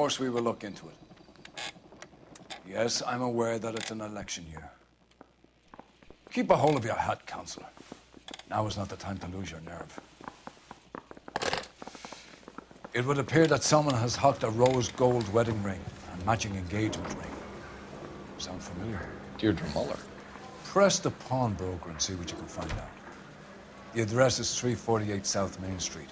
course we will look into it. Yes, I'm aware that it's an election year. Keep a hold of your hat, Counselor. Now is not the time to lose your nerve. It would appear that someone has hocked a rose gold wedding ring and matching engagement ring. Sound familiar? Deirdre Muller. Press the pawnbroker and see what you can find out. The address is 348 South Main Street.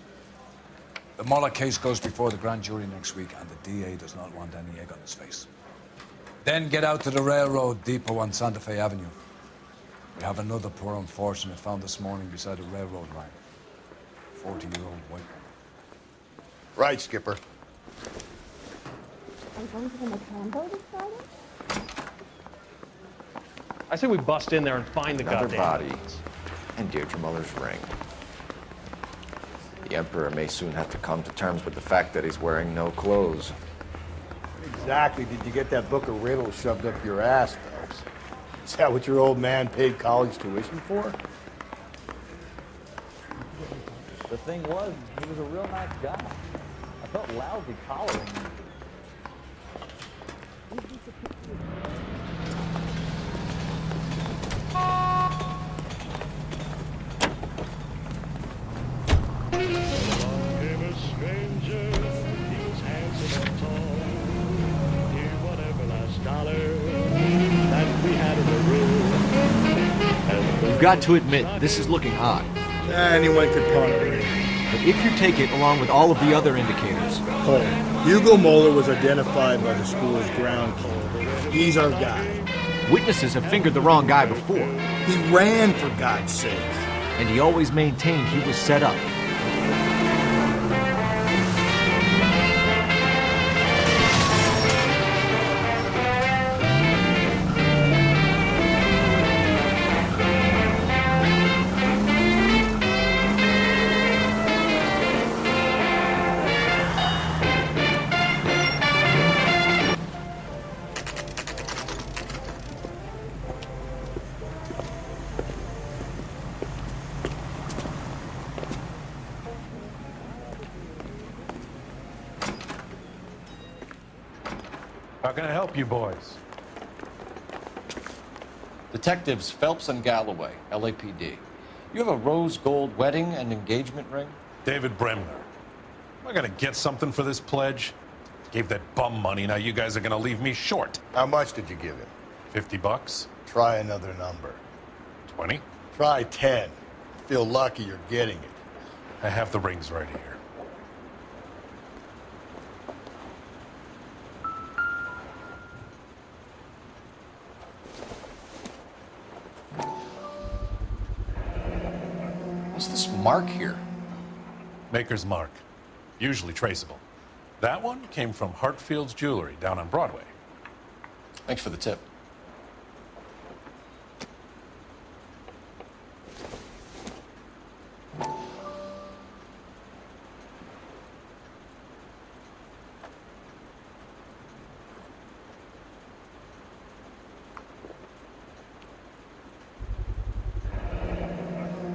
The Muller case goes before the grand jury next week, and the DA does not want any egg on his face. Then get out to the railroad depot on Santa Fe Avenue. We have another poor unfortunate found this morning beside a railroad line. 40-year-old white woman. Right, Skipper. Are you going to the Macambo this Friday? I say we bust in there and find the Another goddamn body. And Deirdre Muller's ring. The Emperor may soon have to come to terms with the fact that he's wearing no clothes. Exactly did you get that book of riddles shoved up your ass, Phelps? Is that what your old man paid college tuition for? The thing was, he was a real nice guy. I felt lousy collaring him. You've got to admit, this is looking odd. Anyone could pawn a ring. But if you take it along with all of the other indicators... Hold. Hugo Moeller was identified by the school's groundkeeper. He's our guy. Witnesses have fingered the wrong guy before. He ran, for God's sake. And he always maintained he was set up. How can I help you boys? Detectives Phelps and Galloway, LAPD. You have a rose gold wedding and engagement ring? David Bremner. Am I gonna get something for this pledge? Gave that bum money, now you guys are gonna leave me short. How much did you give him? $50? Try another number. 20? Try 10. Feel lucky you're getting it. I have the rings right here. What's this mark here? Maker's mark. Usually traceable. That one came from Hartfield's Jewelry down on Broadway. Thanks for the tip.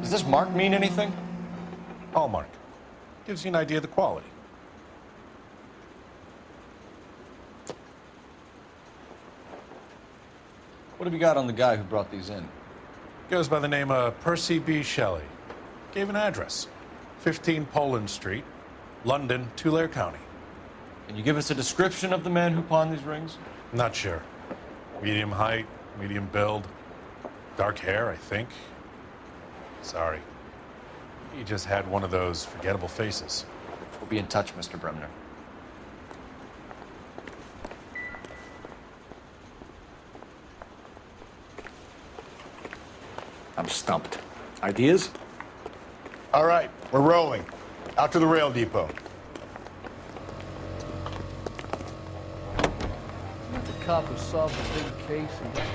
Does this mark mean anything? Hallmark. Gives you an idea of the quality. What have you got on the guy who brought these in? Goes by the name of Percy B. Shelley. Gave an address. 15 Poland Street, London, Tulare County. Can you give us a description of the man who pawned these rings? Not sure. Medium height, medium build. Dark hair, I think. Sorry. He just had one of those forgettable faces. We'll be in touch, Mr. Bremner. I'm stumped. Ideas? All right, we're rolling. Out to the rail depot. The cop who solved the big case and got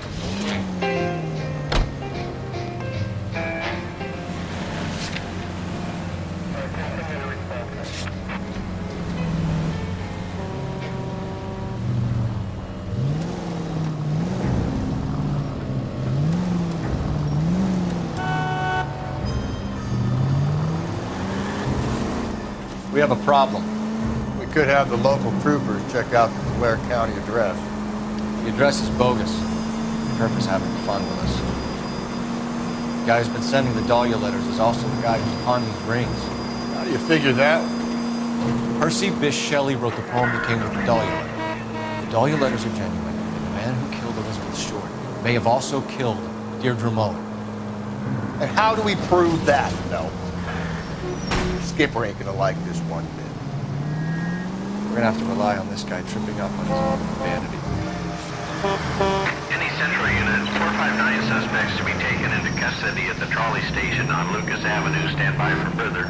We have a problem. We could have the local troopers check out the Blair County address. The address is bogus. Kirk having fun with us. The guy who's been sending the Dahlia letters is also the guy who's pawned these rings. How do you figure that? Percy Bysshe Shelley wrote the poem that came with the Dahlia letter. The Dahlia letters are genuine, and the man who killed Elizabeth Short may have also killed Deirdre Mullen. And how do we prove that, Phelps? Skipper ain't gonna like this one bit. We're gonna have to rely on this guy tripping up on his own vanity. Any Central Unit, 459 suspects to be taken into custody at the trolley station on Lucas Avenue. Stand by for further.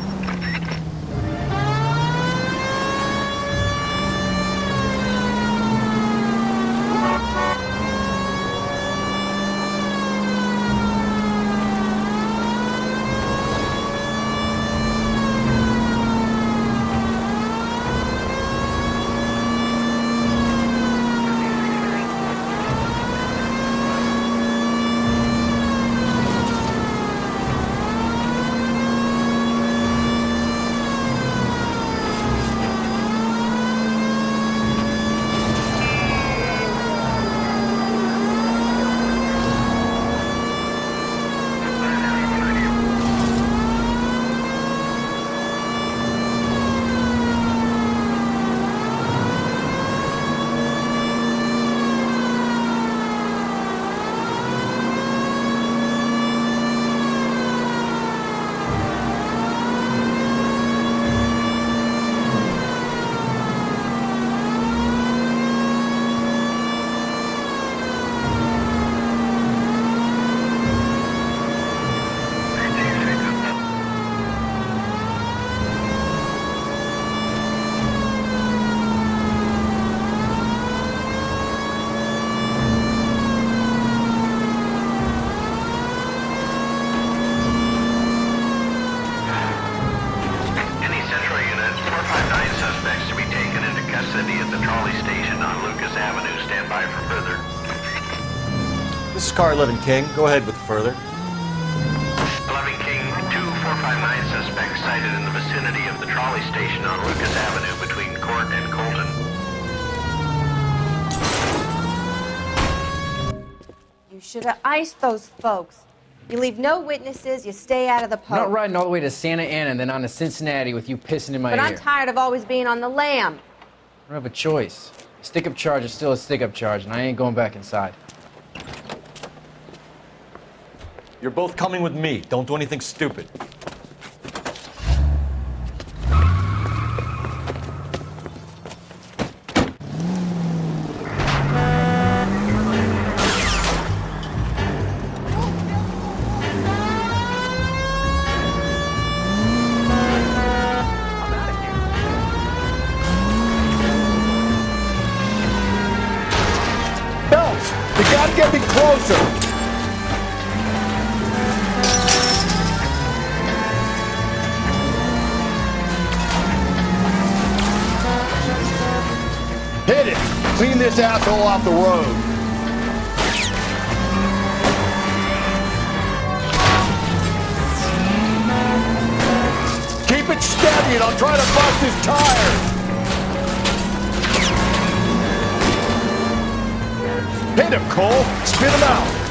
This is Car 11 King. Go ahead with further. 11 King, 2459 suspects sighted in the vicinity of the trolley station on Lucas Avenue between Court and Colton. You should have iced those folks. You leave no witnesses, you stay out of the I'm post. not riding all the way to Santa Ana and then on to Cincinnati with you pissing in my But ear. I'm tired of always being on the lam. I don't have a choice. A stick-up charge is still a stick-up charge, and I ain't going back inside. You're both coming with me. Don't do anything stupid. Phelps, you gotta get me closer. Hit it! Clean this asshole off the road. Keep it steady and I'll try to bust his tires. Hit him, Cole. Spit him out.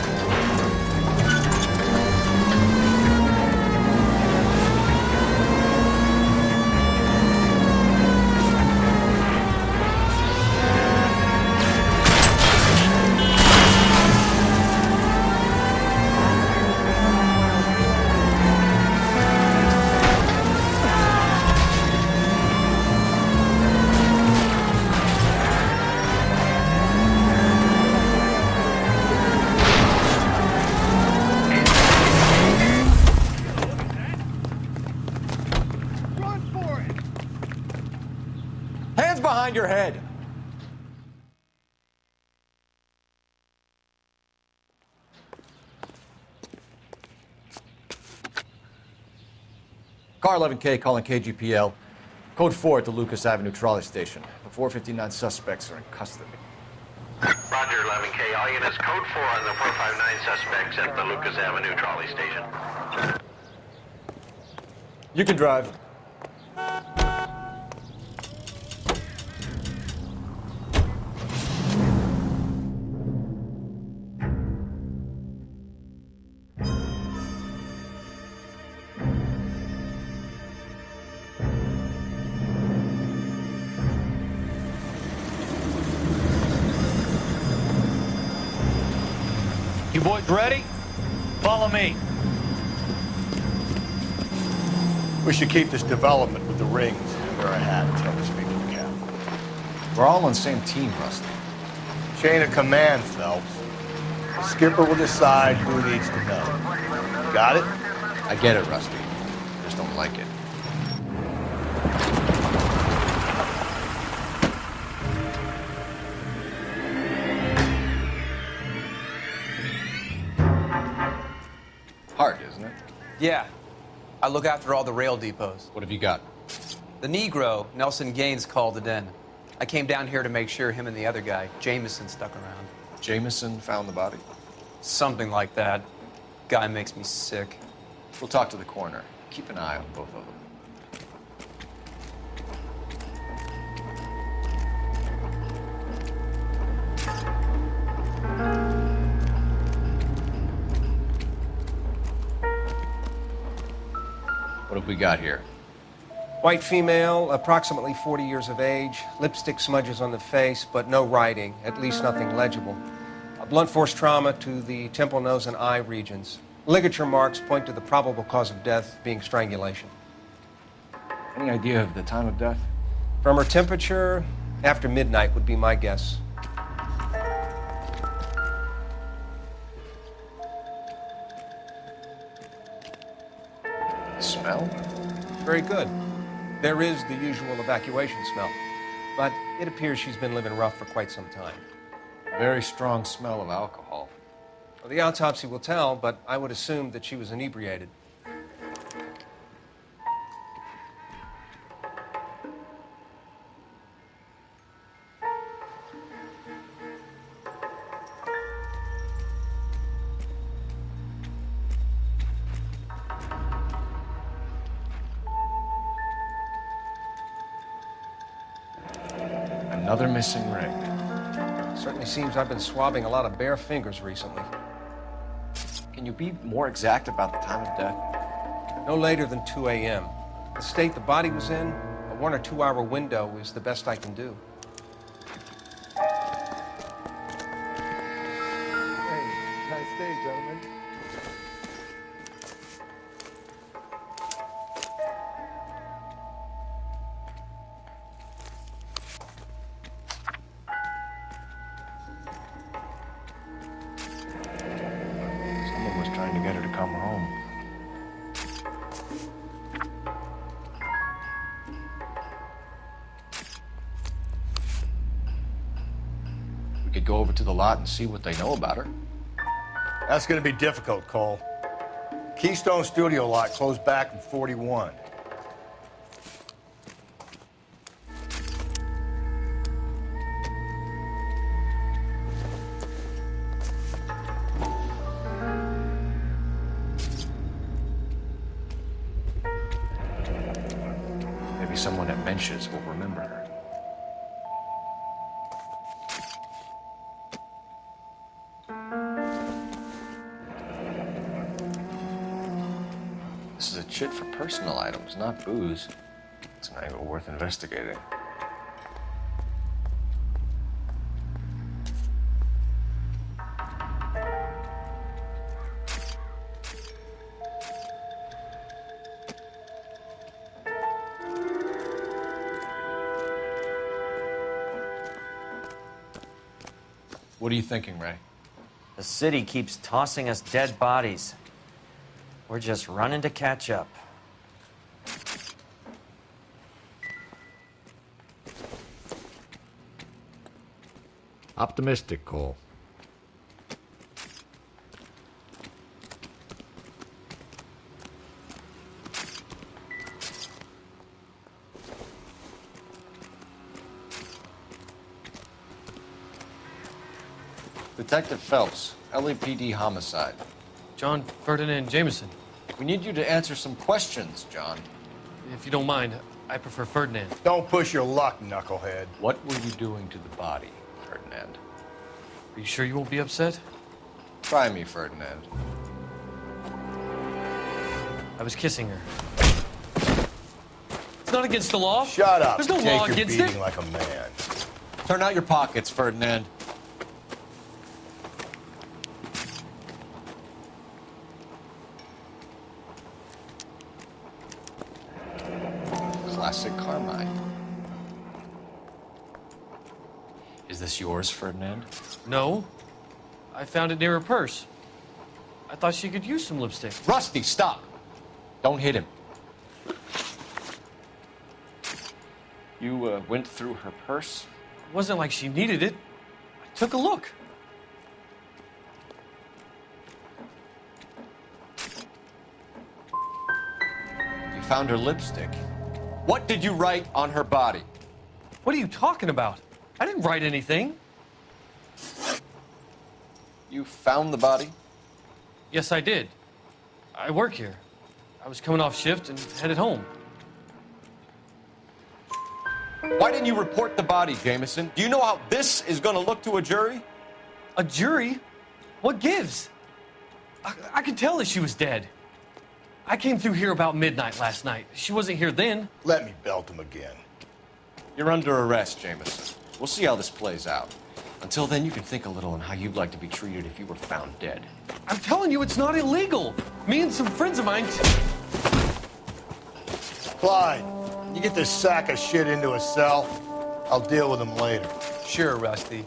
Hands behind your head. Car 11K calling KGPL. Code 4 at the Lucas Avenue trolley station. The 459 suspects are in custody. Roger, 11K. All units, code 4 on the 459 suspects at the Lucas Avenue trolley station. You can drive. boys ready? Follow me. We should keep this development with the rings under our hat until we speak to the captain. We're all on the same team, Rusty. Chain of command, Phelps. The skipper will decide who needs to know. Got it? I get it, Rusty. I just don't like it. Hard, isn't it? Yeah. I look after all the rail depots. What have you got? The Negro, Nelson Gaines, called it in. I came down here to make sure him and the other guy, Jameson, stuck around. Jameson found the body? Something like that. Guy makes me sick. We'll talk to the coroner. Keep an eye on both of them. What have we got here? White female, approximately 40 years of age, lipstick smudges on the face, but no writing, at least nothing legible. A blunt force trauma to the temple, nose, and eye regions. Ligature marks point to the probable cause of death being strangulation. Any idea of the time of death? From her temperature, after midnight would be my guess. Smell? Very good. There is the usual evacuation smell, but it appears she's been living rough for quite some time. Very strong smell of alcohol. Well, the autopsy will tell, but I would assume that she was inebriated. Another missing ring. Certainly seems I've been swabbing a lot of bare fingers recently. Can you be more exact about the time of death? No later than 2 a.m. The state the body was in, a 1 or 2 hour window is the best I can do. Hey, nice day, gentlemen. Someone was trying to get her to come home. We could go over to the lot and see what they know about her. That's going to be difficult, Cole. Keystone Studio lot closed back in 41. Maybe someone at Mensch's will remember her. This is a chit for personal items, not booze. It's an angle worth investigating. What are you thinking, Ray? The city keeps tossing us dead bodies. We're just running to catch up. Optimistic, Cole. Detective Phelps, LAPD homicide. John Ferdinand Jameson. We need you to answer some questions, John. If you don't mind, I prefer Ferdinand. Don't push your luck, knucklehead. What were you doing to the body, Ferdinand? Are you sure you won't be upset? Try me, Ferdinand. I was kissing her. It's not against the law. Shut up. There's no Take law your against beating it. like a man. Turn out your pockets, Ferdinand. Classic Carmine. Is this yours, Ferdinand? No. I found it near her purse. I thought she could use some lipstick. Rusty, stop! Don't hit him. You went through her purse? It wasn't like she needed it. I took a look. You found her lipstick. What did you write on her body? What are you talking about? I didn't write anything. You found the body? Yes, I did. I work here. I was coming off shift and headed home. Why didn't you report the body, Jameson? Do you know how this is going to look to a jury? A jury? What gives? I could tell that she was dead. I came through here about midnight last night. She wasn't here then. Let me belt him again. You're under arrest, Jameson. We'll see how this plays out. Until then, you can think a little on how you'd like to be treated if you were found dead. I'm telling you, it's not illegal. Me and some friends of mine... Clyde, you get this sack of shit into a cell. I'll deal with him later. Sure, Rusty.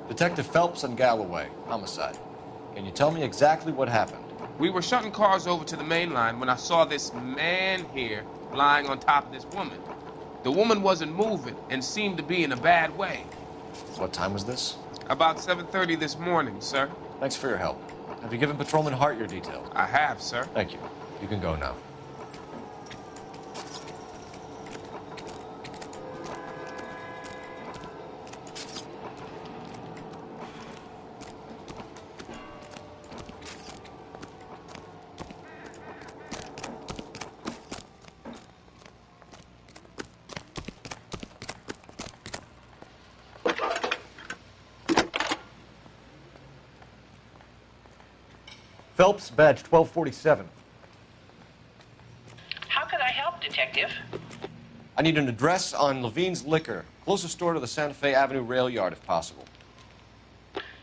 Detective Phelps and Galloway, homicide. Can you tell me exactly what happened? We were shutting cars over to the main line when I saw this man here lying on top of this woman. The woman wasn't moving and seemed to be in a bad way. What time was this? About 7:30 this morning, sir. Thanks for your help. Have you given Patrolman Hart your details? I have, sir. Thank you. You can go now. Phelps, badge 1247. How could I help, Detective? I need an address on Levine's Liquor. Closest store to the Santa Fe Avenue rail yard, if possible.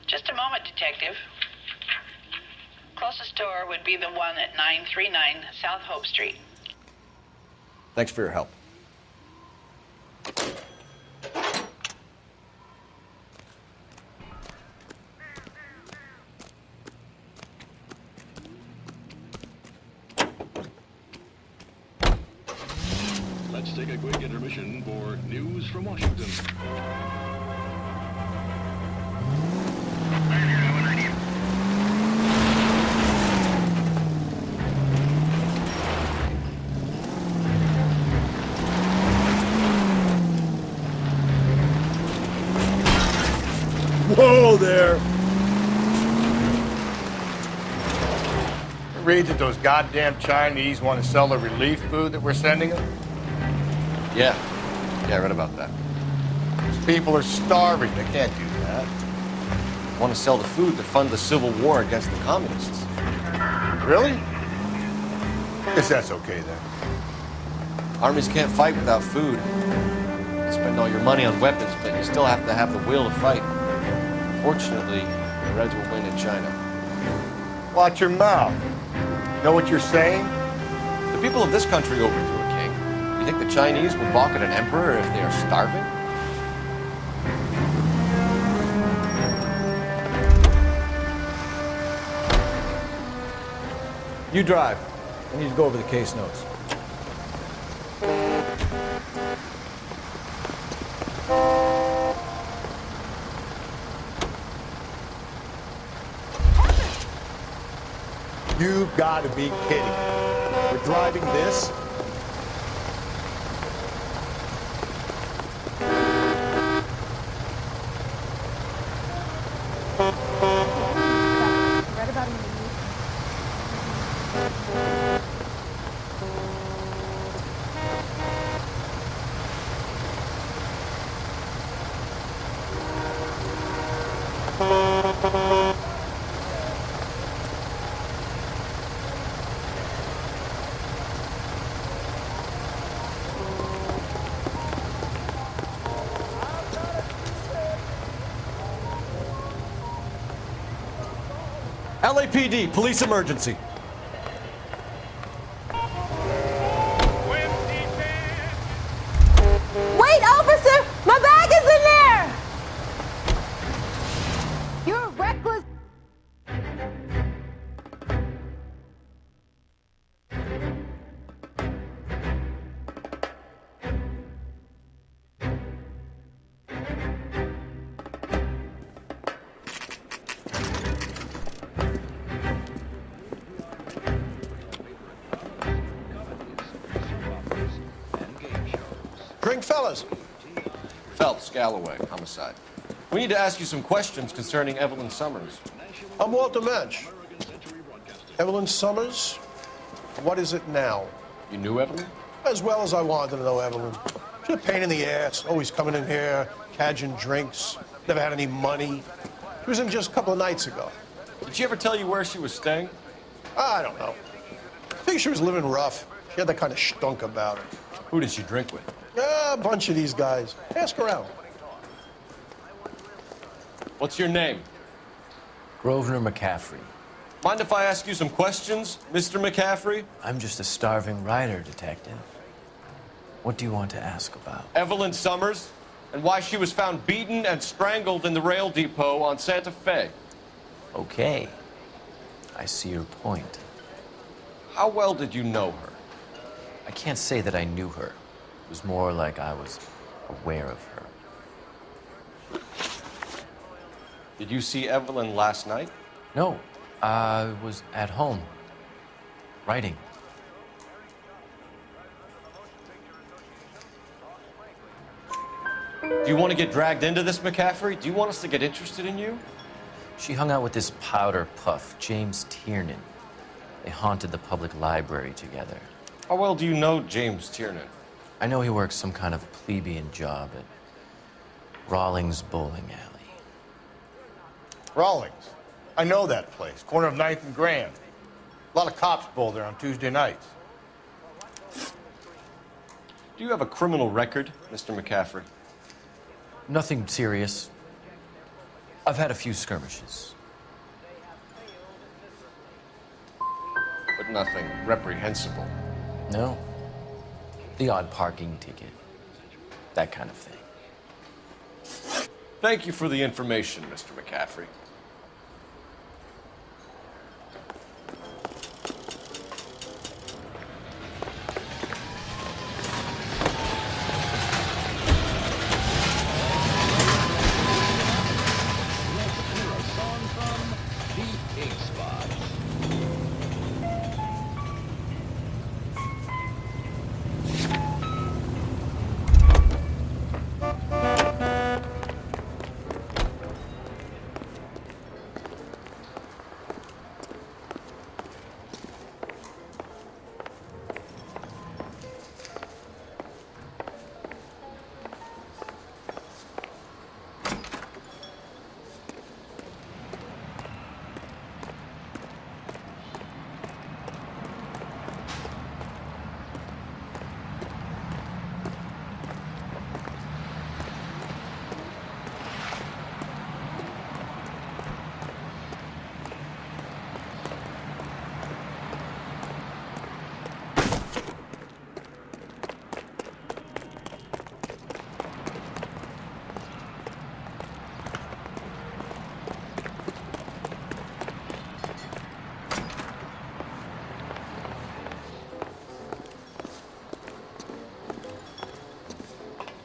Just a moment, Detective. Closest store would be the one at 939 South Hope Street. Thanks for your help. Let's take a quick intermission for news from Washington. Whoa there! It reads that those goddamn Chinese want to sell the relief food that we're sending them. Yeah, I read about that. These people are starving. They can't do that. Want to sell the food to fund the civil war against the communists. Really? Guess that's okay then. Armies can't fight without food. You spend all your money on weapons, but you still have to have the will to fight. Fortunately, the Reds will win in China. Watch your mouth. Know what you're saying? The people of this country overthrew a king. You think the Chinese will balk at an emperor if they are starving? You drive. I need to go over the case notes. You've got to be kidding. We're driving this? Read about him in the news. LAPD, police emergency. Wait, officer! My bag is in there! You're reckless. Drink, fellas. Phelps, Galloway, homicide. We need to ask you some questions concerning Evelyn Summers. I'm Walter Mensch. Evelyn Summers? What is it now? You knew Evelyn? As well as I wanted to know Evelyn. She's a pain in the ass, always coming in here, cadging drinks, never had any money. She was in just a couple of nights ago. Did she ever tell you where she was staying? I don't know. I think she was living rough. She had that kind of stunk about her. Who did she drink with? A bunch of these guys. Ask around. What's your name? Grosvenor McCaffrey. Mind if I ask you some questions, Mr. McCaffrey? I'm just a starving writer, detective. What do you want to ask about? Evelyn Summers, and why she was found beaten and strangled in the rail depot on Santa Fe. Okay. I see your point. How well did you know her? I can't say that I knew her. It was more like I was aware of her. Did you see Evelyn last night? No, I was at home, writing. Do you want to get dragged into this, McCaffrey? Do you want us to get interested in you? She hung out with this powder puff, James Tiernan. They haunted the public library together. How well do you know James Tiernan? I know he works some kind of plebeian job at Rawlings Bowling Alley. Rawlings. I know that place. Corner of 9th and Grand. A lot of cops bowl there on Tuesday nights. Do you have a criminal record, Mr. McCaffrey? Nothing serious. I've had a few skirmishes. But nothing reprehensible. No. The odd parking ticket. That kind of thing. Thank you for the information, Mr. McCaffrey.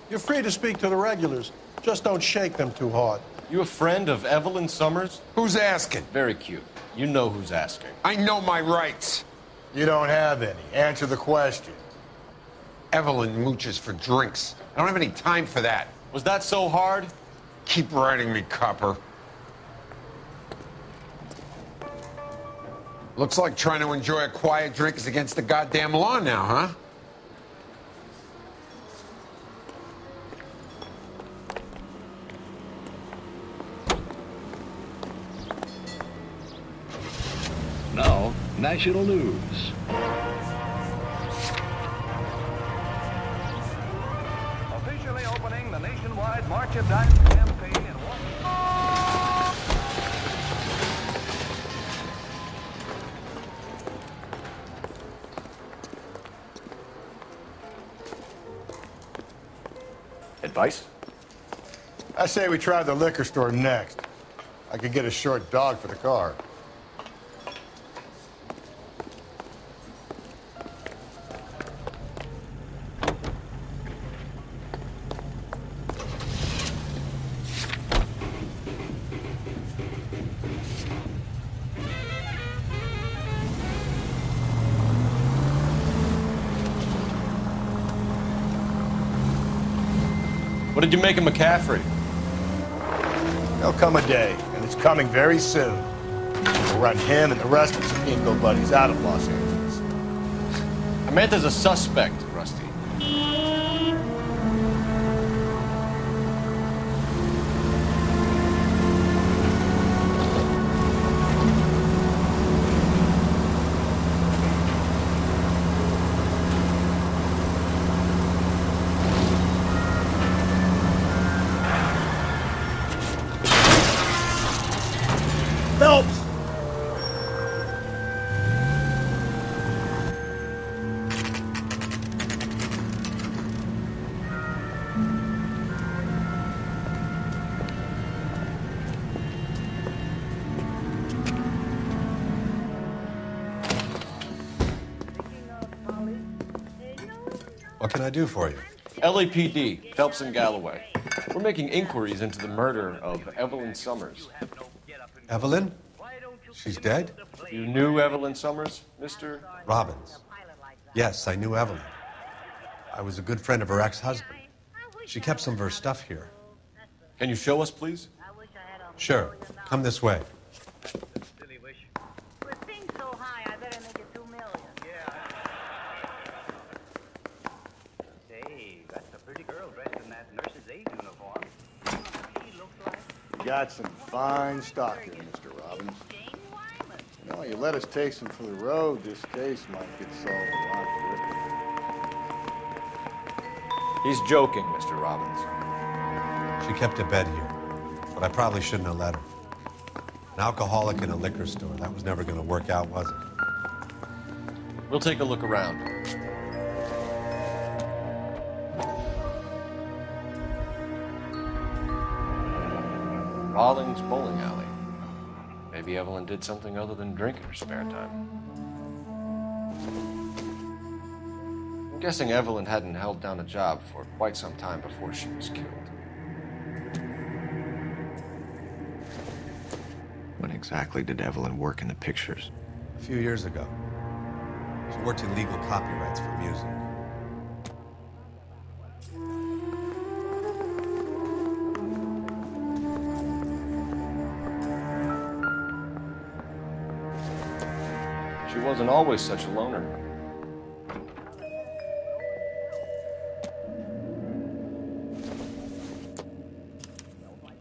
You're free to speak to the regulars. Just don't shake them too hard. You a friend of Evelyn Summers? Who's asking? Very cute. You know who's asking. I know my rights. You don't have any. Answer the question. Evelyn mooches for drinks. I don't have any time for that. Was that so hard? Keep writing me, copper. Looks like trying to enjoy a quiet drink is against the goddamn law now, huh? Now, national news. Officially opening the nationwide March of Dimes campaign in Advice? I say we try the liquor store next. I could get a short dog for the car. What did you make of McCaffrey? There'll come a day, and it's coming very soon. We'll run him and the rest of his pinko buddies out of Los Angeles. Samantha's a suspect, Rusty. Phelps! What can I do for you? LAPD, Phelps and Galloway. We're making inquiries into the murder of Evelyn Summers. Evelyn? She's dead? You knew Evelyn Summers, Mr. Robbins. Yes, I knew Evelyn. I was a good friend of her ex-husband. She kept some of her stuff here. Can you show us, please? Sure. Come this way. Got some fine stock here, Mr. Robbins. You know, you let us take some for the road, this case might get solved a lot quicker. He's joking, Mr. Robbins. She kept a bed here, but I probably shouldn't have let her. An alcoholic in a liquor store, that was never going to work out, was it? We'll take a look around. Rawlings Bowling Alley. Maybe Evelyn did something other than drink in her spare time. I'm guessing Evelyn hadn't held down a job for quite some time before she was killed. When exactly did Evelyn work in the pictures? A few years ago. She worked in legal copyrights for music. She wasn't always such a loner.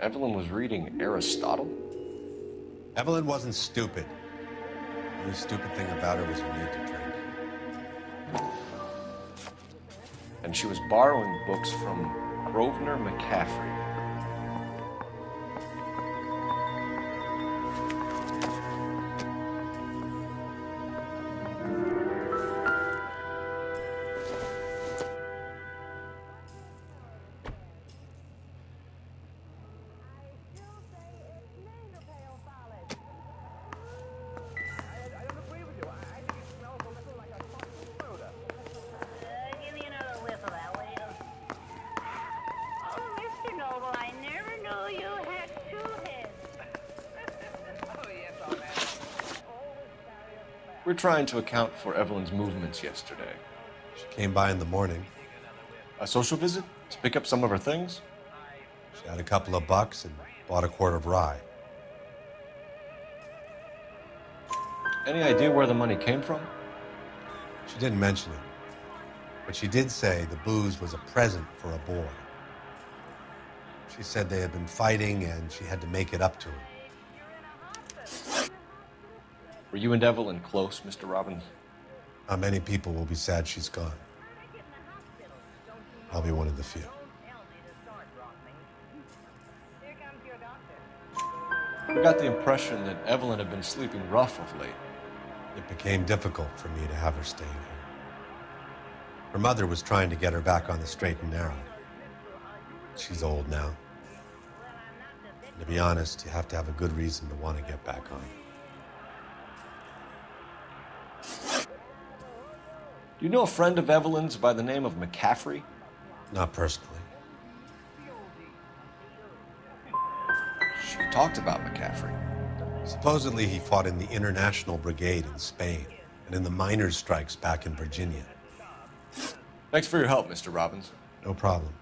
Evelyn was reading Aristotle? Evelyn wasn't stupid. The only stupid thing about her was her need to drink. And she was borrowing books from Grosvenor McCaffrey. We're trying to account for Evelyn's movements yesterday. She came by in the morning. A social visit? To pick up some of her things? She had a couple of bucks and bought a quart of rye. Any idea where the money came from? She didn't mention it. But she did say the booze was a present for a boy. She said they had been fighting and she had to make it up to him. Were you and Evelyn close, Mr. Robbins? Not many people will be sad she's gone. I'll be one of the few. We got the impression that Evelyn had been sleeping rough of late. It became difficult for me to have her staying here. Her mother was trying to get her back on the straight and narrow. She's old now. And to be honest, you have to have a good reason to want to get back on. Do you know a friend of Evelyn's by the name of McCaffrey? Not personally. She talked about McCaffrey. Supposedly he fought in the International Brigade in Spain and in the miners' strikes back in Virginia. Thanks for your help, Mr. Robbins. No problem.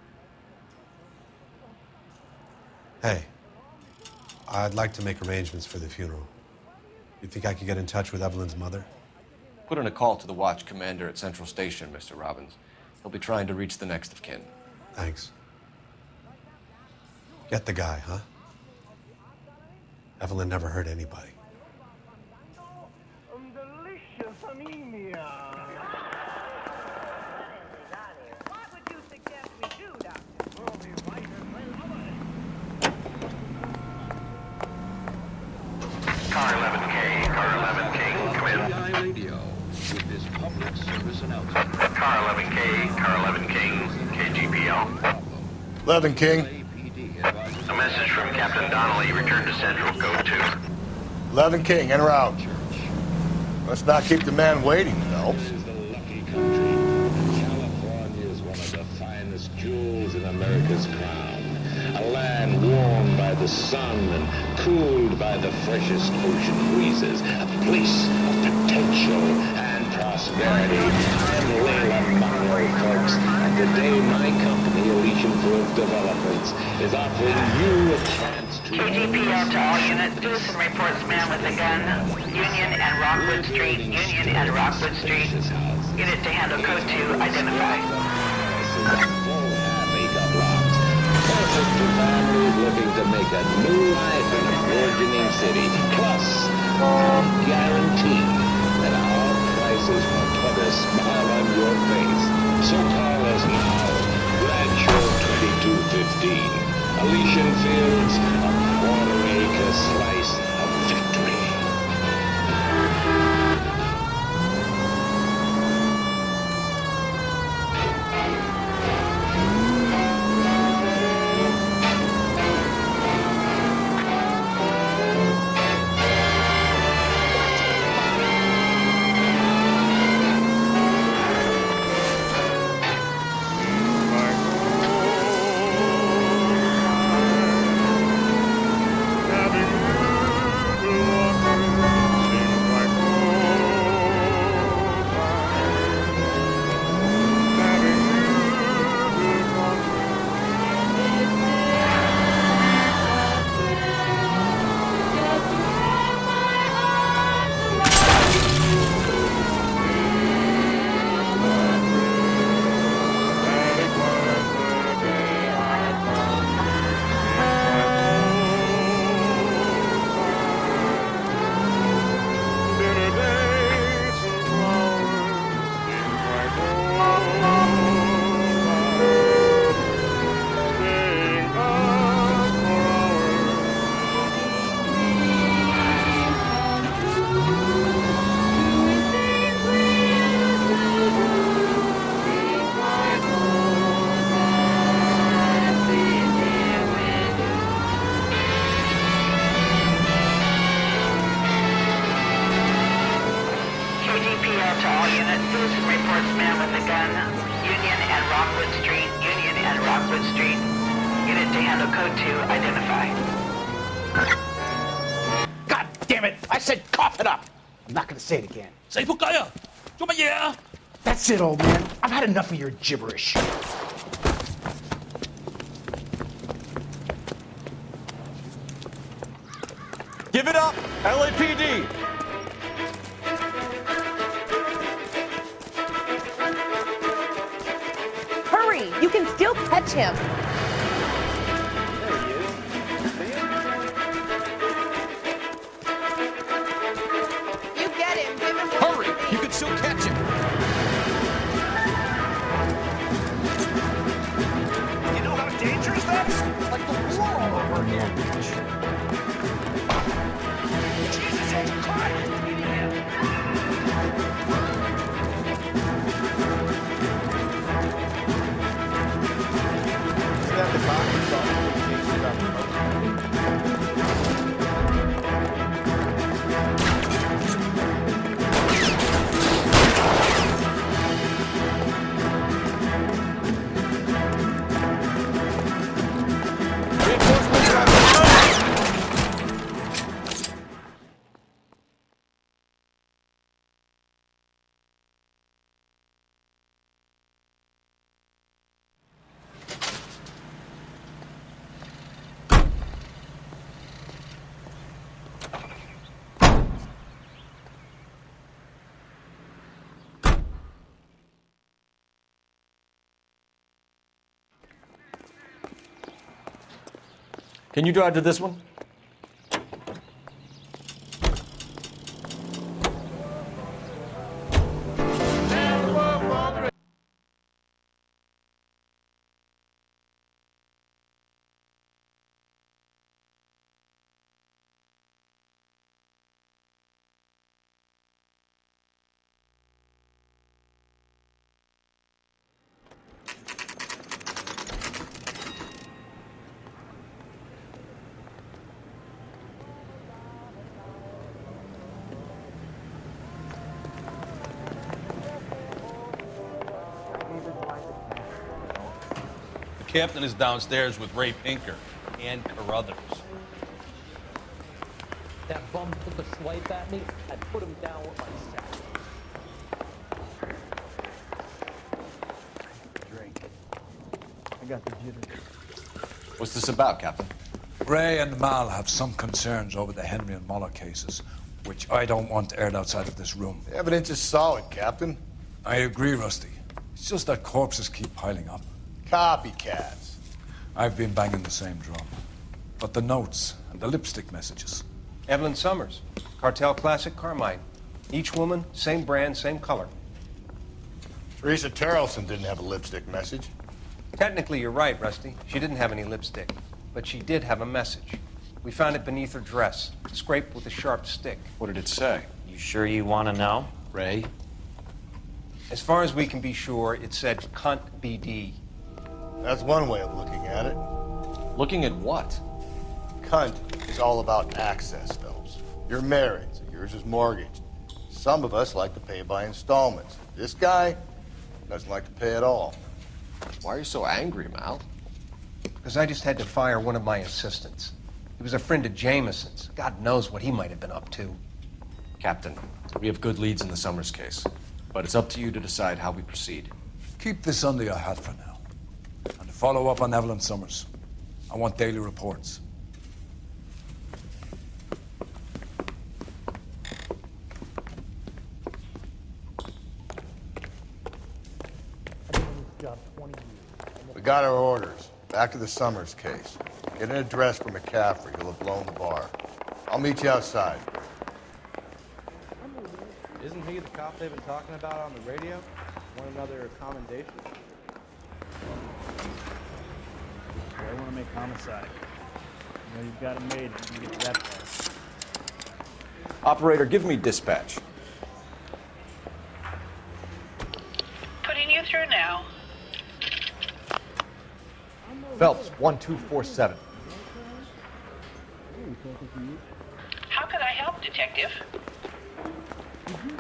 Hey, I'd like to make arrangements for the funeral. You think I could get in touch with Evelyn's mother? Put in a call to the watch commander at Central Station, Mr. Robbins. He'll be trying to reach the next of kin. Thanks. Get the guy, huh? Evelyn never hurt anybody. Car 11K, Car 11K, come in. Radio with this public service announcement. Car 11K, Car 11K, KGPL. 11 King. A message from Captain Donnelly. Return to Central, code 2. 11 King, in or out? Let's not keep the man waiting, Phelps. California is one of the finest jewels in America's crown. A land warmed by the sun and cooled by the freshest ocean breezes. A place of potential and prosperity. I'm Layla Monroe, folks. And today my company, Elysian Grove Developments, is offering you a chance to... KGPL to all units. Citizen reports man with a gun. Union and Rockwood Street. Union and Rockwood Street. Unit to handle code 2. Identify. Perfect for families looking to make a new life in a burgeoning city. Plus, guarantee that our prices will put a smile on your face. So call us now. Rancho 2215. Elysian Fields, a quarter-acre slice of victory. God damn it! I said cough it up! I'm not gonna say it again. That's it, old man. I've had enough of your gibberish. Give it up, LAPD! Hurry! You can still catch him. You get him. Give him what Hurry! You can still catch him. You know how dangerous that is? Like the war all over again. Jesus H. Christ! Can you drive to this one? The captain is downstairs with Ray Pinker and Carruthers. That bum took a swipe at me. I put him down with my sack. Drink. I got the jitters. What's this about, Captain? Ray and Mal have some concerns over the Henry and Muller cases, which I don't want aired outside of this room. The evidence is solid, Captain. I agree, Rusty. It's just that corpses keep piling up. Copycats. I've been banging the same drum. But the notes and the lipstick messages. Evelyn Summers, Cartel Classic Carmine. Each woman, same brand, same color. Teresa Terrelson didn't have a lipstick message. Technically, you're right, Rusty. She didn't have any lipstick. But she did have a message. We found it beneath her dress, scraped with a sharp stick. What did it say? You sure you want to know? Ray? As far as we can be sure, it said cunt BD. That's one way of looking at it. Looking at what? Cunt is all about access, Phelps. You're married, so yours is mortgaged. Some of us like to pay by installments. This guy doesn't like to pay at all. Why are you so angry, Mal? Because I just had to fire one of my assistants. He was a friend of Jameson's. God knows what he might have been up to. Captain, we have good leads in the Summers case, but it's up to you to decide how we proceed. Keep this under your hat for now. And to follow up on Evelyn Summers, I want daily reports. We got our orders. Back to the Summers case. Get an address for McCaffrey. He'll have blown the bar. I'll meet you outside. Isn't he the cop they've been talking about on the radio? Want another commendation? I want to make homicide. You know you've got it made. You can get to that part. Operator, give me dispatch. Putting you through now. Phelps, 1247. How could I help, Detective?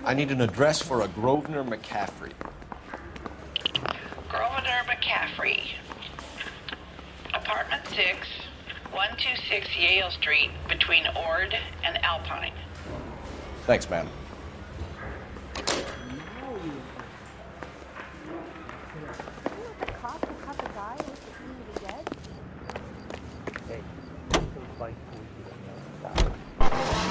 I need an address for a Grosvenor McCaffrey. Grosvenor McCaffrey. Apartment 6, 126 Yale Street, between Ord and Alpine. Thanks, ma'am.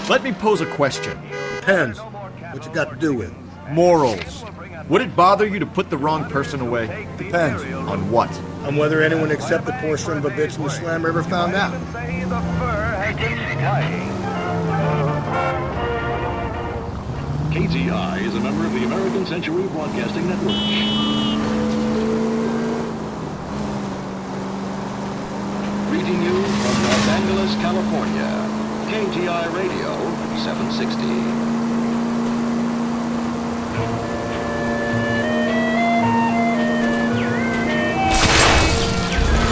Let me pose a question. Depends. What you got to do with? Morals. Would it bother you to put the wrong person away? Depends. On what? On whether anyone except the poor son of a bitch in the slammer ever found out. KTI is a member of the American Century Broadcasting Network. Greeting you from Los Angeles, California. KTI Radio 760.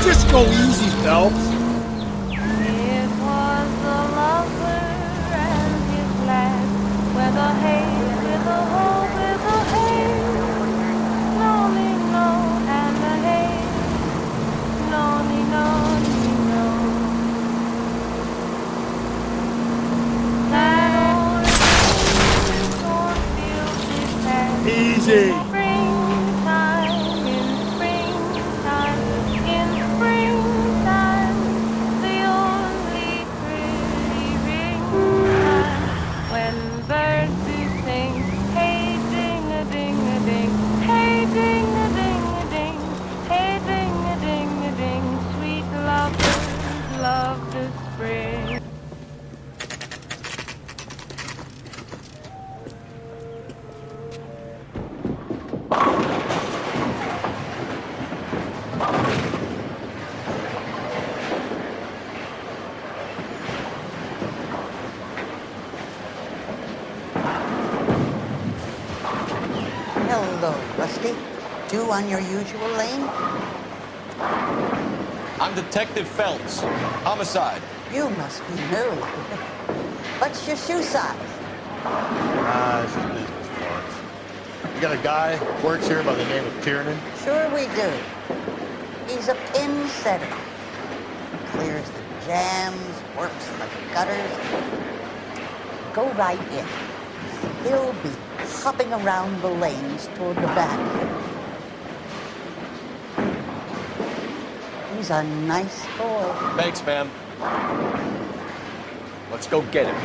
Just go easy, Phelps. It was the lover and his lad, where the haze with the hope with the haze, lonely no and the haze, lonely no. That old cornfield is past. Easy. Love 60? 2 on your usual lane? I'm Detective Phelps. Homicide. You must be new. What's your shoe size? This is business, Florence. You got a guy who works here by the name of Tiernan? Sure we do. He's a pin setter. Clears the jams, works the gutters. Go right in. He'll be hopping around the lanes toward the back. He's a nice boy. Thanks, ma'am. Let's go get him.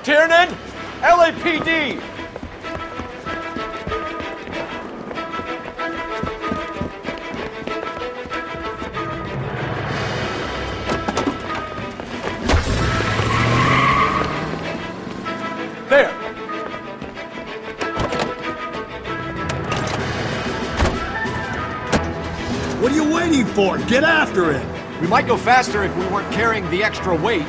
Tiernan! LAPD! There! What are you waiting for? Get after it! We might go faster if we weren't carrying the extra weight.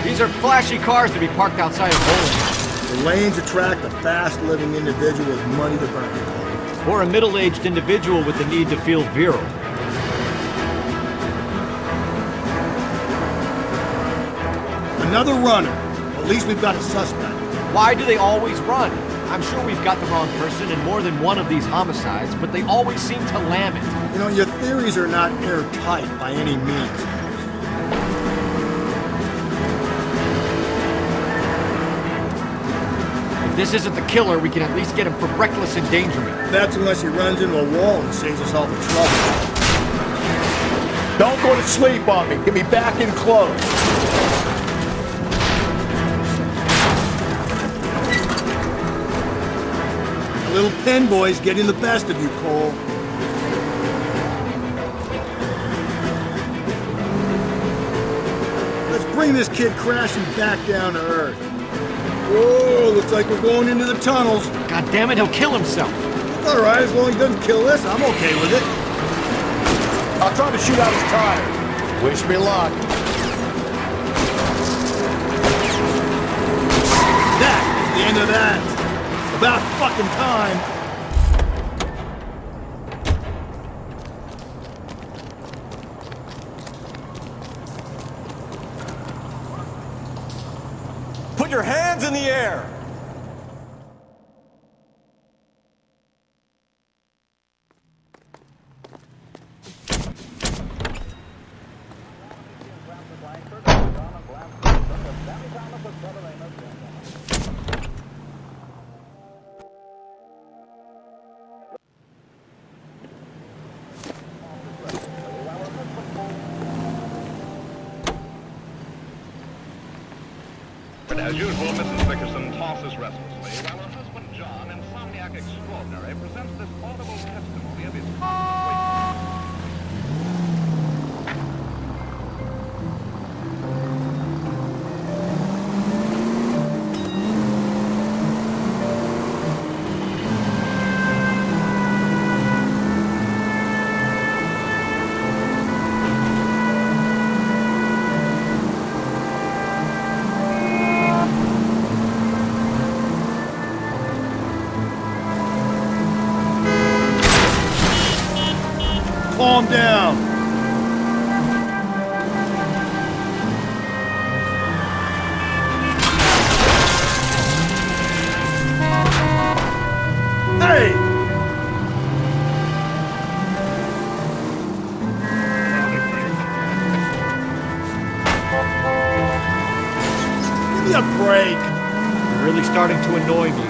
These are flashy cars to be parked outside of bowling. The lanes attract a fast-living individual with money to burn. Or a middle-aged individual with the need to feel virile. Another runner. At least we've got a suspect. Why do they always run? I'm sure we've got the wrong person in more than one of these homicides, but they always seem to lam it. You know, your theories are not airtight by any means. If this isn't the killer, we can at least get him for reckless endangerment. That's unless he runs into a wall and saves us all the trouble. Don't go to sleep on me. Get me back in close. The little pen boy's getting the best of you, Cole. Let's bring this kid crashing back down to earth. Whoa, looks like we're going into the tunnels. God damn it, he'll kill himself. That's all right, as long as he doesn't kill us, I'm okay with it. I'll try to shoot out his tire. Wish me luck. That is the end of that. About fucking time. Put your hands in the air! As usual, Mrs. Dickerson tosses restlessly, while her husband John, insomniac extraordinary, presents this audible testimony of his Calm down. Hey! Give me a break. You're really starting to annoy me.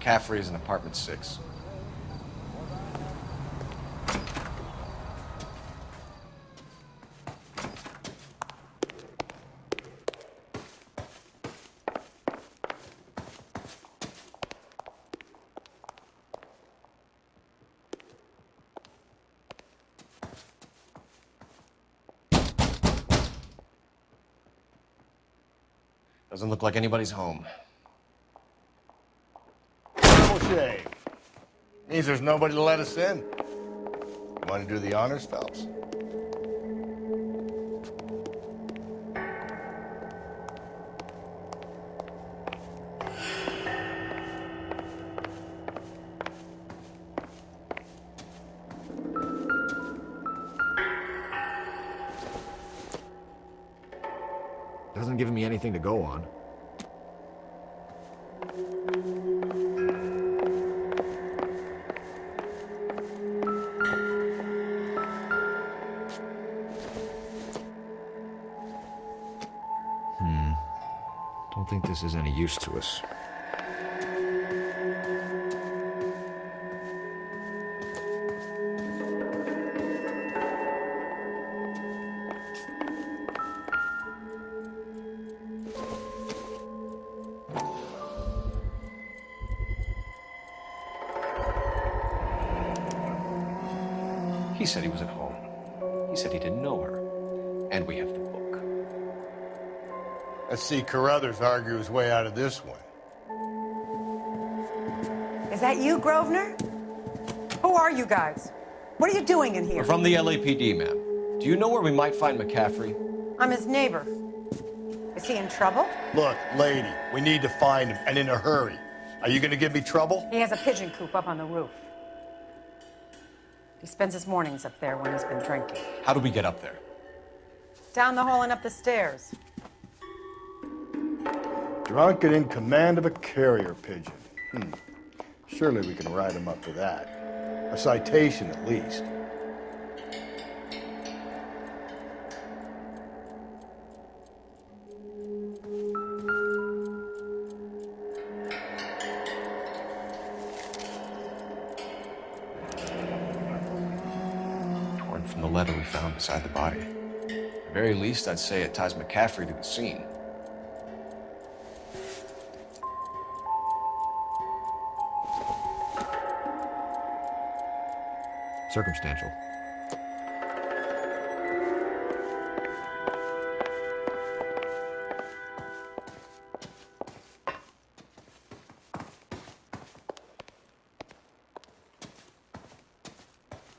McCaffrey is in apartment 6. Doesn't look like anybody's home. Double shave. Means there's nobody to let us in. You want to do the honors, Phelps? Doesn't give me anything to go on. Don't think this is any use to us. He said he was at home. He said he didn't know her. And we have the book. Let's see Carruthers argue his way out of this one. Is that you, Grosvenor? Who are you guys? What are you doing in here? We're from the LAPD, ma'am. Do you know where we might find McCaffrey? I'm his neighbor. Is he in trouble? Look, lady, we need to find him, and in a hurry. Are you gonna give me trouble? He has a pigeon coop up on the roof. He spends his mornings up there when he's been drinking. How do we get up there? Down the hall and up the stairs. Drunk and in command of a carrier pigeon. Surely we can ride him up to that. A citation, at least. Torn from the letter we found beside the body. At the very least, I'd say it ties McCaffrey to the scene. Circumstantial.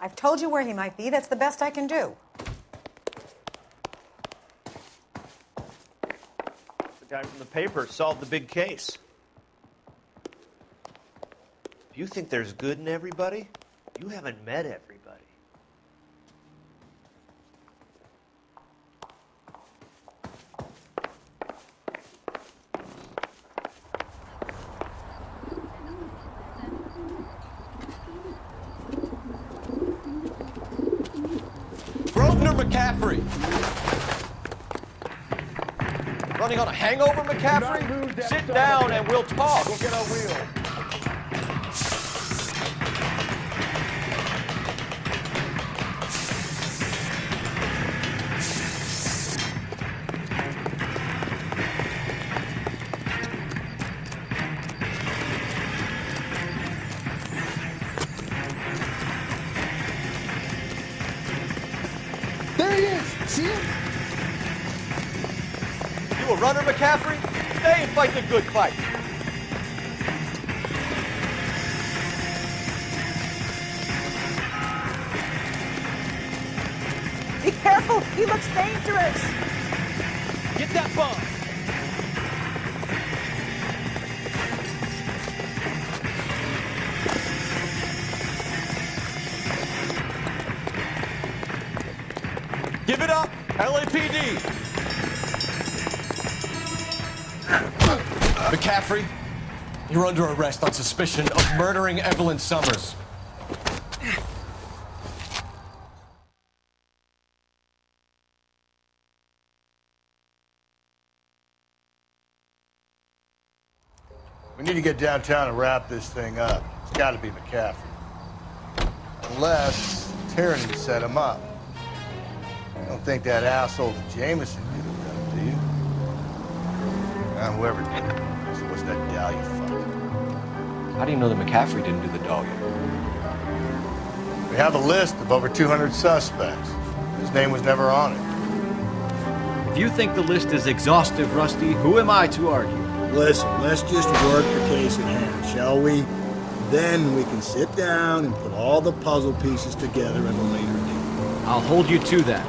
I've told you where he might be. That's the best I can do. The guy from the paper solved the big case. If you think there's good in everybody, you haven't met everybody. Grosvenor McCaffrey! Running on a hangover, McCaffrey? Sit down and we'll talk. We'll get our wheel. There he is! See him? You a runner, McCaffrey? Stay and fight the good fight. Be careful! He looks dangerous! Get that bomb! Give it up, LAPD! McCaffrey, you're under arrest on suspicion of murdering Evelyn Summers. We need to get downtown and wrap this thing up. It's got to be McCaffrey. Unless Tyranny set him up. I don't think that asshole Jameson did it, do you? Whoever did it. So what's that Dahlia fuck? How do you know that McCaffrey didn't do the Dahlia? We have a list of over 200 suspects. His name was never on it. If you think the list is exhaustive, Rusty, who am I to argue? Listen, let's just work the case at hand, shall we? Then we can sit down and put all the puzzle pieces together at a later date. I'll hold you to that.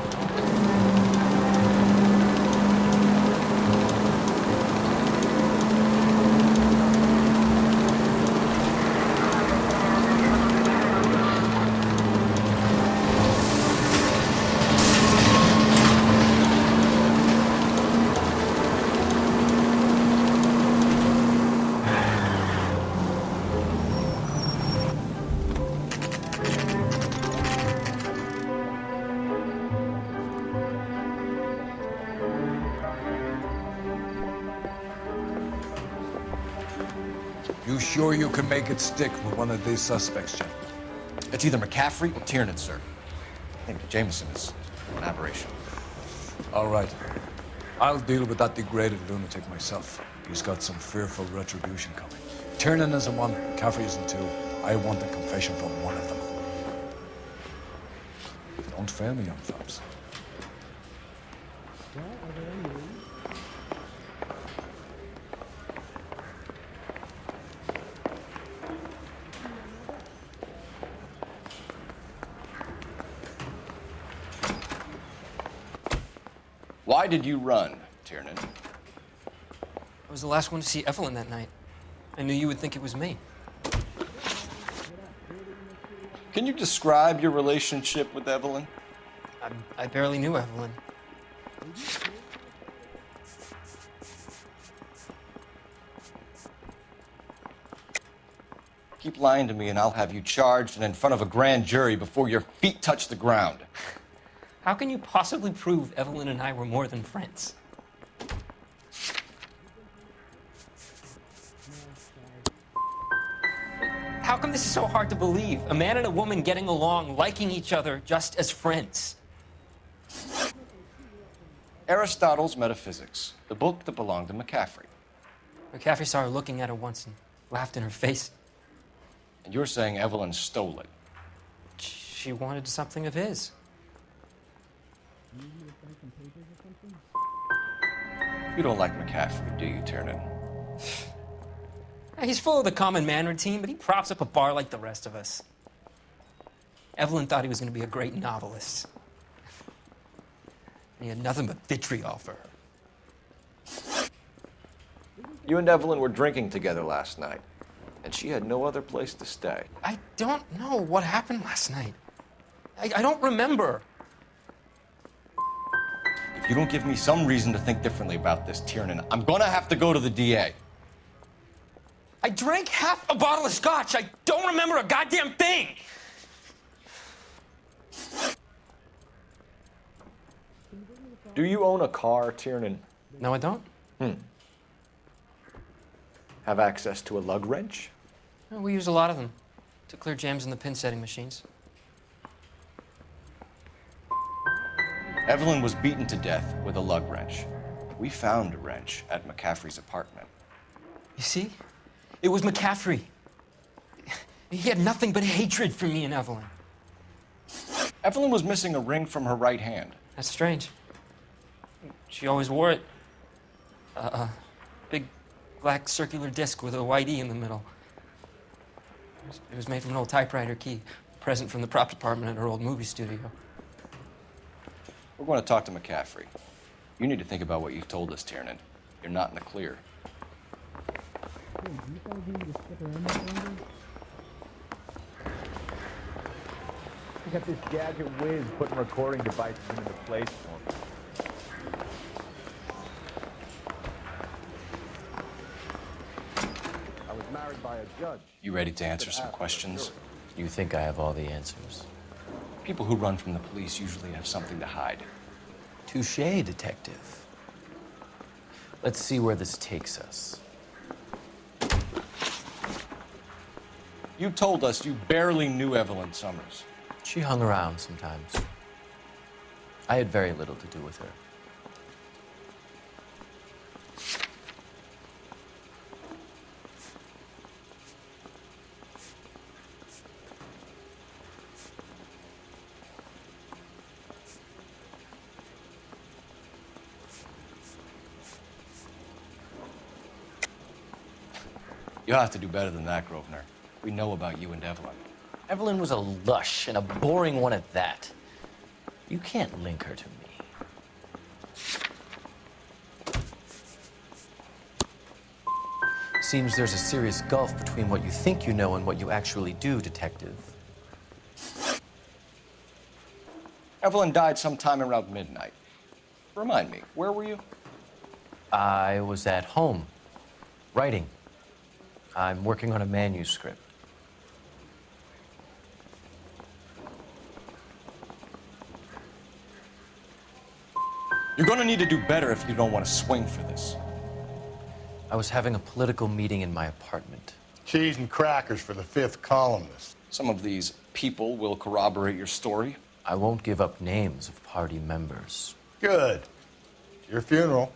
You sure you can make it stick with one of these suspects, Jim? It's either McCaffrey or Tiernan, sir. I think Jameson is an aberration. All right. I'll deal with that degraded lunatic myself. He's got some fearful retribution coming. Tiernan isn't one, McCaffrey isn't two. I want a confession from one of them. Don't fail me, young thumbs. Why did you run, Tiernan? I was the last one to see Evelyn that night. I knew you would think it was me. Can you describe your relationship with Evelyn? I barely knew Evelyn. Keep lying to me and I'll have you charged and in front of a grand jury before your feet touch the ground. How can you possibly prove Evelyn and I were more than friends? How come this is so hard to believe? A man and a woman getting along, liking each other just as friends. Aristotle's Metaphysics, the book that belonged to McCaffrey. McCaffrey saw her looking at her once and laughed in her face. And you're saying Evelyn stole it? She wanted something of his. You don't like McCaffrey, do you, Tiernan? He's full of the common man routine, but he props up a bar like the rest of us. Evelyn thought he was going to be a great novelist. And he had nothing but vitriol for her. You and Evelyn were drinking together last night, and she had no other place to stay. I don't know what happened last night. I don't remember. If you don't give me some reason to think differently about this, Tiernan, I'm gonna have to go to the DA. I drank half a bottle of scotch. I don't remember a goddamn thing. Do you own a car, Tiernan? No, I don't. Have access to a lug wrench? Well, we use a lot of them to clear jams in the pin setting machines. Evelyn was beaten to death with a lug wrench. We found a wrench at McCaffrey's apartment. You see? It was McCaffrey. He had nothing but hatred for me and Evelyn. Evelyn was missing a ring from her right hand. That's strange. She always wore it. Big black circular disc with a white E in the middle. It was made from an old typewriter key, a present from the prop department at her old movie studio. We're going to talk to McCaffrey. You need to think about what you've told us, Tiernan. You're not in the clear. You got this gadget whiz putting recording devices into place for me. I was married by a judge. You ready to answer some questions? You think I have all the answers? People who run from the police usually have something to hide. Touché, detective. Let's see where this takes us. You told us you barely knew Evelyn Summers. She hung around sometimes. I had very little to do with her. You'll have to do better than that, Grosvenor. We know about you and Evelyn. Evelyn was a lush, and a boring one at that. You can't link her to me. Seems there's a serious gulf between what you think you know and what you actually do, Detective. Evelyn died sometime around midnight. Remind me, where were you? I was at home, writing. I'm working on a manuscript. You're gonna need to do better if you don't want to swing for this. I was having a political meeting in my apartment. Cheese and crackers for the 5th columnist. Some of these people will corroborate your story. I won't give up names of party members. Good. Your funeral.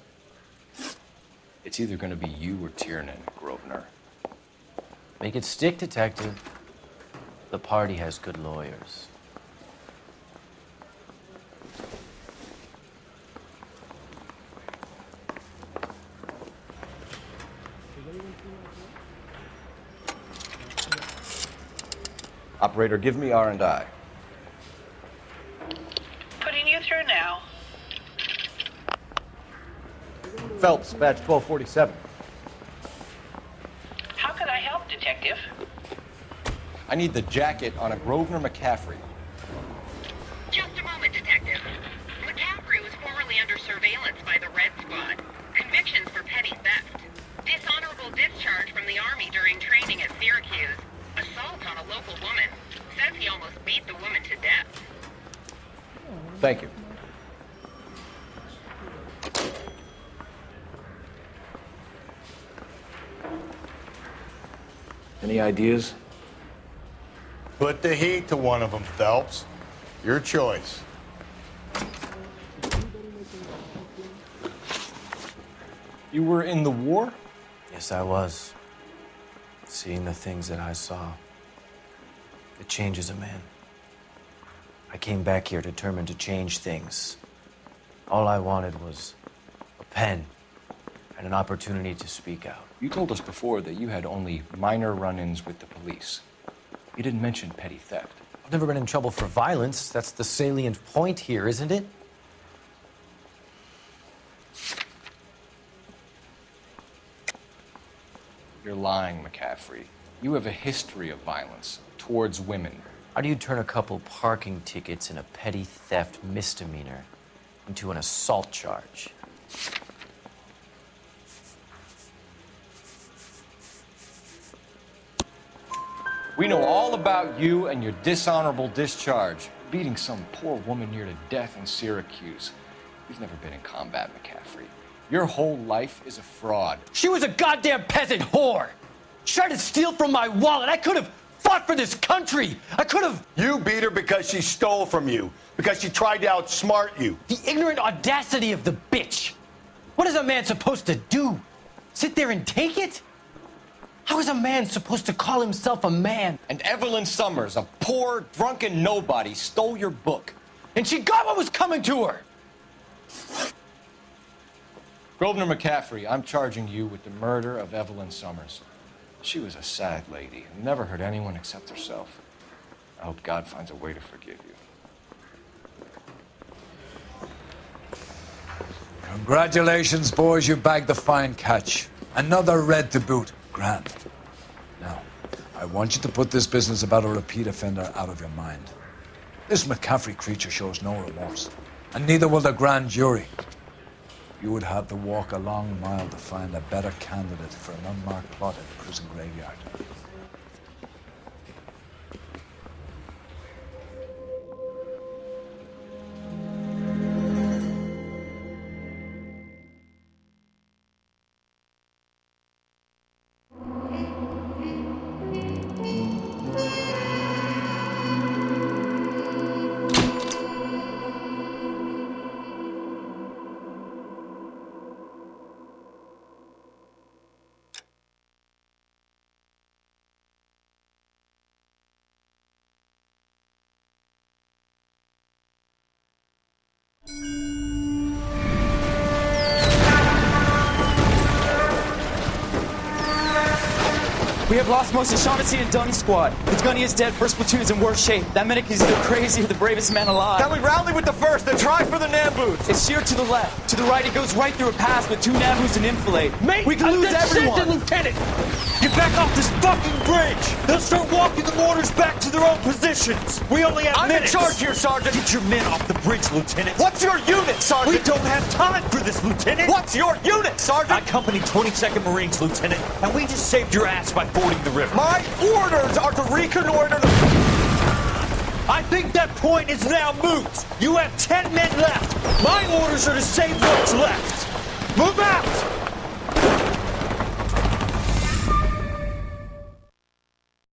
It's either gonna be you or Tiernan, Grosvenor. Make it stick, Detective. The party has good lawyers. Operator, give me R&I. Putting you through now. Phelps, badge 1247. How could I help, Detective? I need the jacket on a Grosvenor McCaffrey. Just a moment, Detective. McCaffrey was formerly under surveillance by the Red Squad. Convictions for petty theft. Dishonorable discharge from the Army during training at Syracuse. Assault on a local woman. Says he almost beat the woman to death. Thank you. Any ideas? Put the heat to one of them, Phelps. Your choice. You were in the war? Yes, I was. Seeing the things that I saw, it changes a man. I came back here determined to change things. All I wanted was a pen and an opportunity to speak out. You told us before that you had only minor run-ins with the police. You didn't mention petty theft. I've never been in trouble for violence. That's the salient point here, isn't it? You're lying, McCaffrey. You have a history of violence towards women. How do you turn a couple parking tickets and a petty theft misdemeanor into an assault charge? We know all about you and your dishonorable discharge, beating some poor woman near to death in Syracuse. You've never been in combat, McCaffrey. Your whole life is a fraud. She was a goddamn peasant whore! She tried to steal from my wallet. I could have fought for this country. I could have... You beat her because she stole from you, because she tried to outsmart you. The ignorant audacity of the bitch. What is a man supposed to do? Sit there and take it? How is a man supposed to call himself a man? And Evelyn Summers, a poor, drunken nobody, stole your book. And she got what was coming to her. Grosvenor McCaffrey, I'm charging you with the murder of Evelyn Summers. She was a sad lady and never hurt anyone except herself. I hope God finds a way to forgive you. Congratulations, boys. You bagged the fine catch. Another red to boot. Grand. Now, I want you to put this business about a repeat offender out of your mind. This McCaffrey creature shows no remorse, and neither will the grand jury. You would have to walk a long mile to find a better candidate for an unmarked plot at the prison graveyard. We have lost most of Shaughnessy and Dunn's squad. The gunny is dead, first platoon is in worse shape. That medic is either crazy or the bravest man alive. Then we rally with the first and try for the Nambus. It's sheer to the left. To the right, it goes right through a pass with 2 Nambus and enfilade. Mate, we can lose everyone. Lieutenant, get back off this fucking bridge. They'll start walking the mortars back to their own positions. We only have minutes. I'm in charge here, Sergeant. Get your men off the bridge, Lieutenant. What's your unit, Sergeant? We don't have time for this, Lieutenant. What's your unit, Sergeant? I company 22nd Marines, Lieutenant, and we just saved your ass by fording the river. My orders are to reconnoiter the... I think that point is now moot. You have 10 men left. My orders are to save what's left. Move out!